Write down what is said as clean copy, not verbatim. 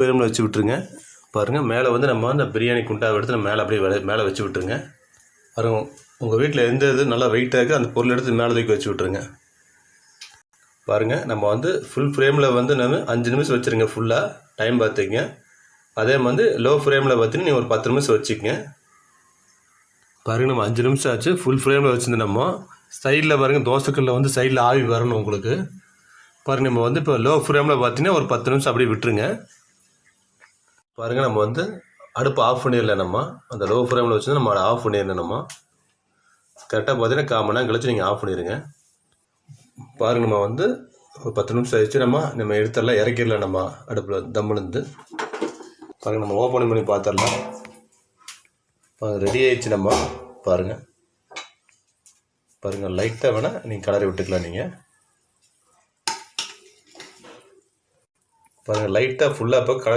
ஃப்ளேமில் வச்சு விட்டுருங்க. பாருங்கள் மேலே வந்து நம்ம அந்த பிரியாணி குண்டாவை எடுத்து நம்ம மேலே அப்படியே மேலே வச்சு விட்டுருங்க. பாருங்க உங்கள் வீட்டில் எந்த இது நல்லா வெயிட்டாக இருக்குது அந்த பொருள் எடுத்து மேலே தூக்கி வச்சு விட்ருங்க. பாருங்கள் நம்ம வந்து ஃபுல் ஃப்ளேமில் வந்து நம்ம 5 நிமிஷம் வச்சுருங்க. ஃபுல்லாக டைம் பார்த்துங்க. அதே மாதிரி லோ ஃப்ளேமில் பார்த்தீங்கன்னா நீங்கள் ஒரு 10 நிமிஷம் வச்சுக்கங்க. பாருங்கள் நம்ம 5 நிமிஷம் ஆச்சு. ஃபுல் ஃப்ளேமில் வச்சுருந்து நம்ம சைடில் பாருங்கள் தோசைக்கல்லில் வந்து சைடில் ஆவி வரணும் உங்களுக்கு. பாருங்கள் நம்ம வந்து இப்போ லோ ஃப்ளேமில் பார்த்தீங்கன்னா ஒரு 10 நிமிஷம் அப்படியே விட்டுருங்க. பாருங்கள் நம்ம வந்து அடுப்பு ஆஃப் பண்ணிடல. நம்ம அந்த லோ ஃப்ளேமில் வச்சு நம்ம ஆஃப் பண்ணிடணும். நம்ம கரெக்டாக பார்த்தீங்கன்னா 1/4 மணி நேரம் கழிச்சு நீங்கள் ஆஃப் பண்ணிடுங்க. பாருங்கள் நம்ம வந்து ஒரு 10 நிமிஷம் ஆயிடுச்சு. நம்ம எடுத்துடலாம், இறக்கிடலாம். நம்ம அடுப்பில் தம்முலேருந்து பாருங்கள் நம்ம ஓப்பன் பண்ணி பார்த்துடலாம். ரெடி ஆயிடுச்சு. நம்ம பாருங்கள் லைட்டாக வேணால் நீங்கள் கலரி விட்டுக்கலாம். நீங்கள் பாருங்கள் லைட்டாக ஃபுல்லாக இப்போ கலர்